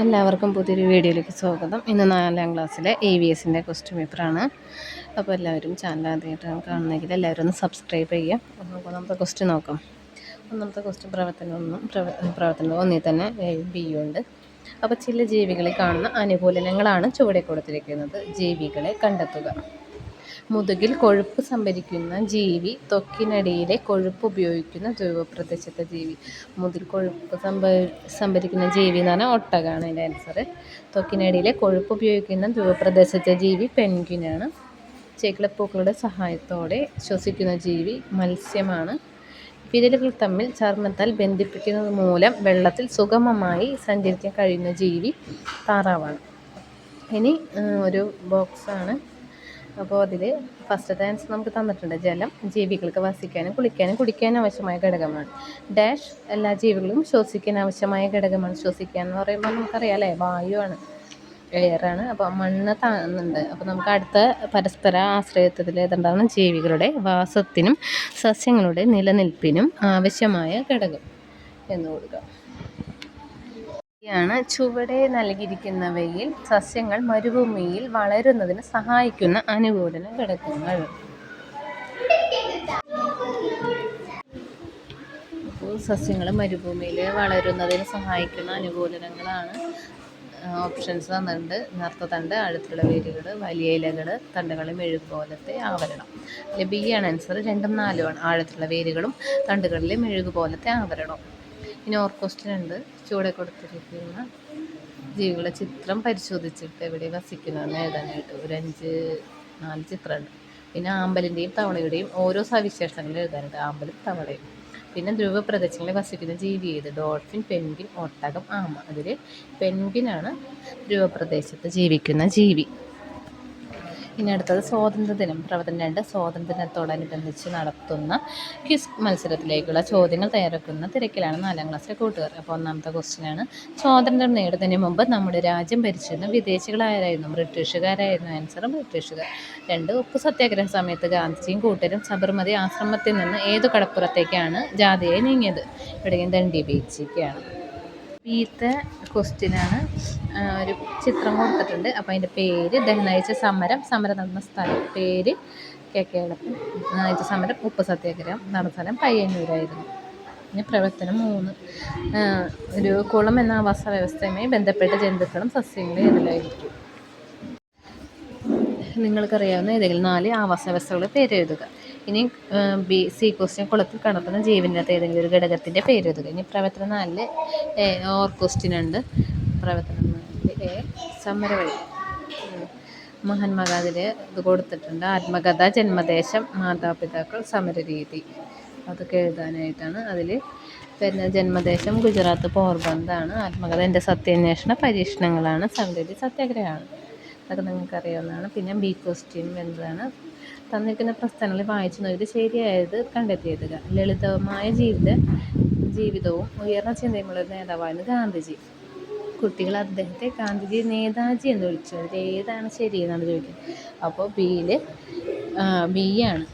എല്ലാവർക്കും പുതിയൊരു വീഡിയോയിലേക്ക് സ്വാഗതം. ഇന്ന് 4ാം ക്ലാസ്സിലെ AVSൻ്റെ ക്വസ്റ്റ്യൻ പേപ്പറാണ്. അപ്പോൾ എല്ലാവരും ചാനൽ ആദ്യമായിട്ടാണ് കാണുന്നതെങ്കിൽ എല്ലാവരും ഒന്ന് സബ്സ്ക്രൈബ് ചെയ്യുക. അപ്പോൾ ഒന്നാമത്തെ ക്വസ്റ്റ്യൻ നോക്കാം. ഒന്നാമത്തെ ക്വസ്റ്റ്യൻ പ്രവർത്തനം ഒന്നിൽ തന്നെ ബിയും ഉണ്ട്. അപ്പോൾ ചില ജീവികളിൽ കാണുന്ന അനുകൂലനങ്ങളാണ് ചുവടെ കൊടുത്തിരിക്കുന്നത്. ജീവികളെ കണ്ടെത്തുക. മുതുകിൽ കൊഴുപ്പ് സംഭരിക്കുന്ന ജീവി, ത്വക്കിനടിയിലെ കൊഴുപ്പ് ഉപയോഗിക്കുന്ന ധ്രുവപ്രദേശത്തെ ജീവി. മുതുകിൽ കൊഴുപ്പ് സംഭരിക്കുന്ന ജീവി എന്ന് പറഞ്ഞാൽ ഒട്ടകമാണ് അതിൻ്റെ ആൻസർ. ത്വക്കിനടിയിലെ കൊഴുപ്പ് ഉപയോഗിക്കുന്ന ധ്രുവപ്രദേശത്തെ ജീവി പെൻഗ്വിനാണ്. ചേക്കിളപ്പൂക്കളുടെ സഹായത്തോടെ ശ്വസിക്കുന്ന ജീവി മത്സ്യമാണ്. വിരലുകൾ തമ്മിൽ ചർമ്മത്താൽ ബന്ധിപ്പിക്കുന്നത് മൂലം വെള്ളത്തിൽ സുഗമമായി സഞ്ചരിക്കാൻ കഴിയുന്ന ജീവി താറാവാണ്. ഇനി ഒരു ബോക്സാണ്. അപ്പോൾ അതിൽ ഫസ്റ്റത്തെ ആൻസർ നമുക്ക് തന്നിട്ടുണ്ട്. ജലം ജീവികൾക്ക് വസിക്കാനും കുളിക്കാനും കുടിക്കാനും ആവശ്യമായ ഘടകമാണ്. ഡാഷ് എല്ലാ ജീവികളും ശ്വസിക്കാൻ ആവശ്യമായ ഘടകമാണ്. ശ്വസിക്കുക എന്ന് പറയുമ്പോൾ നമുക്കറിയാം അല്ലേ, വായുവാണ്, എയറാണ്. അപ്പോൾ മണ്ണ് താന്നുണ്ട്. അപ്പോൾ നമുക്ക് അടുത്ത പരസ്പര ആശ്രയത്വത്തിൽ ഏതുണ്ടാകുന്ന ജീവികളുടെ വാസത്തിനും സസ്യങ്ങളുടെ നിലനിൽപ്പിനും ആവശ്യമായ ഘടകം എന്ന് കൊടുക്കുക. ാണ് ചുവടെ നൽകിയിരിക്കുന്നവയിൽ സസ്യങ്ങൾ മരുഭൂമിയിൽ വളരുന്നതിന് സഹായിക്കുന്ന അനുകൂലന ഘടകങ്ങൾ. അപ്പോൾ സസ്യങ്ങൾ മരുഭൂമിയിൽ വളരുന്നതിന് സഹായിക്കുന്ന അനുകൂലനങ്ങളാണ്. ഓപ്ഷൻസ് തന്നിട്ടുണ്ട്. നേർത്ത തണ്ട്, ആഴത്തിലുള്ള വേരുകൾ, വലിയ ഇലകൾ, തണ്ടുകളിൽ മെഴുകു പോലത്തെ ആവരണം. അതിൽ ബി ആണ് ആൻസർ. 2ഉം 4ഉം ആണ്. ആഴത്തിലുള്ള വേരുകളും തണ്ടുകളിലെ മെഴുകു പോലത്തെ ആവരണവും. ഇനി ക്വസ്റ്റ്യൻ ഉണ്ട്. ചൂടെ കൊടുത്തിരിക്കുന്ന ജീവികളുടെ ചിത്രം പരിശോധിച്ചിട്ട് എവിടെ വസിക്കുന്നതെന്ന് എഴുതാനായിട്ട് ഒരു 4 ചിത്രമുണ്ട്. പിന്നെ ആമ്പലിൻ്റെയും തവളയുടെയും ഓരോ സവിശേഷതകൾ എഴുതാനുണ്ട്. ആമ്പലും തവളയും. പിന്നെ ധ്രുവപ്രദേശങ്ങളിൽ വസിക്കുന്ന ജീവി ഏത്? ഡോൾഫിൻ, പെൻഗ്വിൻ, ഒട്ടകം, ആമ. അതിൽ പെൻഗ്വിനാണ് ധ്രുവപ്രദേശത്ത് ജീവിക്കുന്ന ജീവി. ഇനി അടുത്തത് സ്വാതന്ത്ര്യദിനം. പ്രവർത്തനം 2. സ്വാതന്ത്ര്യദിനത്തോടനുബന്ധിച്ച് നടത്തുന്ന ക്വിസ് മത്സരത്തിലേക്കുള്ള ചോദ്യങ്ങൾ തയ്യാറാക്കുന്ന തിരക്കിലാണ് 4ാം ക്ലാസ്സിലെ കൂട്ടുകാർ. അപ്പോൾ ഒന്നാമത്തെ ക്വസ്റ്റ്യനാണ്. സ്വാതന്ത്ര്യം നേടുന്നതിന് മുമ്പ് നമ്മുടെ രാജ്യം ഭരിച്ചിരുന്ന വിദേശികളായിരുന്നു? ബ്രിട്ടീഷുകാരായിരുന്നു. ആൻസർ ബ്രിട്ടീഷുകാർ. 2. ഉപ്പ് സത്യാഗ്രഹ സമയത്ത് ഗാന്ധിജിയും കൂട്ടരും സബർമതി ആശ്രമത്തിൽ നിന്ന് ഏതു കടപ്പുറത്തേക്കാണ് ജാഥയായി നീങ്ങിയത്? ഇവിടെയും ദണ്ഡി ബീച്ചിലേക്കാണ്. ബീത്തെ ക്വസ്റ്റ്യനാണ്. ഒരു ചിത്രം കൊടുത്തിട്ടുണ്ട്. അപ്പോൾ അതിൻ്റെ പേര് ദഹനയിച്ച സമരം നടന്ന സ്ഥലം. പേര് കേരളത്തിൽ നയിച്ച സമരം ഉപ്പ് സത്യാഗ്രഹം നടന്ന സ്ഥലം പയ്യന്നൂരായിരുന്നു. പിന്നെ പ്രവർത്തനം 3. ഒരു കുളം എന്ന ആവാസ വ്യവസ്ഥയുമായി ബന്ധപ്പെട്ട ജന്തുക്കളും സസ്യങ്ങളും ഇതിലായിരിക്കും. നിങ്ങൾക്കറിയാവുന്ന ഏതെങ്കിലും 4 ആവാസ വ്യവസ്ഥകളുടെ പേരെഴുതുക. ഇനി സി ക്വസ്റ്റ്യൻ കുളത്തിൽ കണ്ടെത്തുന്ന ജീവനകത്ത് ഏതെങ്കിലും ഒരു ഘടകത്തിൻ്റെ പേരെഴുതുക. ഇനി പ്രവർത്തനം 4 ക്വസ്റ്റ്യൻ ഉണ്ട്. പ്രവർത്തനം 4 സമരവഴി. മഹാത്മാഗാന്ധിയിൽ ഇത് കൊടുത്തിട്ടുണ്ട്. ആത്മകഥ, ജന്മദേശം, മാതാപിതാക്കൾ, സമരരീതി. അതൊക്കെ എഴുതാനായിട്ടാണ്. അതിൽ പിന്നെ ജന്മദേശം ഗുജറാത്ത് പോർബന്ദറാണ്. ആത്മകഥ എൻ്റെ സത്യാന്വേഷണ പരീക്ഷണങ്ങളാണ്. സമരരീതി സത്യാഗ്രഹമാണ്. അതൊക്കെ നിങ്ങൾക്കറിയാവുന്നതാണ്. പിന്നെ ബി ക്വസ്റ്റ്യൻ എന്താണ്? തന്നിരിക്കുന്ന പ്രസ്ഥാനങ്ങളിൽ വായിച്ചു നോക്കി ശരിയായത് കണ്ടെത്തിയെഴുതുക. ലളിതമായ ജീവിതവും ഉയർന്ന ചിന്തയുമുള്ള ഒരു നേതാവായിരുന്നു ഗാന്ധിജി. കുട്ടികൾ അദ്ദേഹത്തെ ഗാന്ധിജി നേതാജി എന്ന് വിളിച്ചു. അതിൽ ഏതാണ് ശരി എന്നാണ് ചോദിക്കുന്നത്. അപ്പോൾ ബി ആണ്.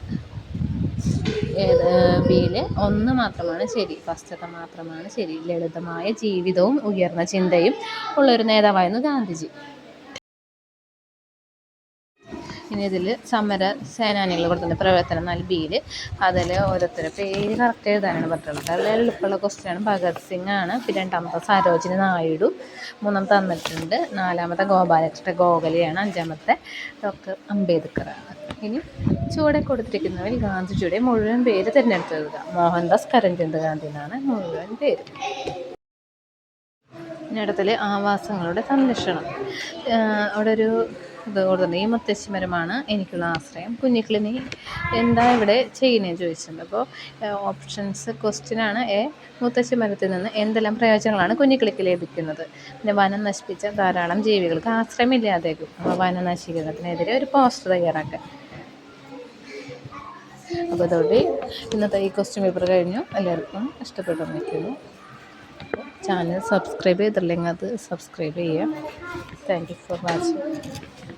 ബിയിൽ 1 മാത്രമാണ് ശരി. ഫസ്റ്റത്തെ മാത്രമാണ് ശരി. ലളിതമായ ജീവിതവും ഉയർന്ന ചിന്തയും ഉള്ളൊരു നേതാവായിരുന്നു ഗാന്ധിജി. ഇനി ഇതിൽ സമര സേനാനികൾ കൊടുത്തിട്ടുണ്ട്. പ്രവർത്തനം 4 ബിയിൽ. അതിൽ ഓരോരുത്തരുടെ പേര് കറക്റ്റ് എഴുതാനാണ് പറഞ്ഞിട്ടുള്ളത്. അതിൽ എളുപ്പമുള്ള ക്വസ്റ്റ്യനാണ്. ഭഗത് സിംഗ് ആണ്. പിന്നെ 2ാമത്തെ സരോജിനി നായിഡു. 3ാമത്തെ തന്നിട്ടുണ്ട്. 4ാമത്തെ ഗോപാലകൃഷ്ണ ഗോഖലെയാണ്. 5ാമത്തെ ഡോക്ടർ അംബേദ്കറാണ്. ഇനി ചുവടെ കൊടുത്തിരിക്കുന്നവരിൽ ഗാന്ധിജിയുടെ മുഴുവൻ പേര് തിരഞ്ഞെടുത്തെഴുതുക. മോഹൻദാസ് കരംചന്ദ് ഗാന്ധി എന്നാണ് മുഴുവൻ പേര്. ഇടത്തിൽ ആവാസങ്ങളുടെ സംരക്ഷണം. അവിടെ ഒരു ഇത് കൊടുത്തിട്ടുണ്ട്. ഈ മുത്തശ്ശിമരമാണ് എനിക്കുള്ള ആശ്രയം. കുഞ്ഞിക്കിളി നീ എന്താ ഇവിടെ ചെയ്യുന്നതെന്ന് ചോദിച്ചിട്ടുണ്ട്. അപ്പോൾ ഓപ്ഷൻസ് ക്വസ്റ്റ്യനാണ്. മുത്തശ്ശിമരത്തിൽ നിന്ന് എന്തെല്ലാം പ്രയോജനങ്ങളാണ് കുഞ്ഞിക്കിളിക്ക് ലഭിക്കുന്നത്? പിന്നെ വനം നശിപ്പിച്ച ധാരാളം ജീവികൾക്ക് ആശ്രയമില്ലാതേക്കും. അപ്പോൾ വന നശീകരണത്തിനെതിരെ ഒരു പോസ്റ്റർ തയ്യാറാക്കുക. അപ്പോൾ ഇതോടെ ഇന്നത്തെ ഈ ക്വസ്റ്റ്യൻ പേപ്പർ കഴിഞ്ഞു. എല്ലാവർക്കും ഇഷ്ടപ്പെട്ടു നിൽക്കുന്നു. ചാനൽ സബ്സ്ക്രൈബ് ചെയ്തില്ലെങ്കിൽ അത് സബ്സ്ക്രൈബ് ചെയ്യുക. Thank you for watching.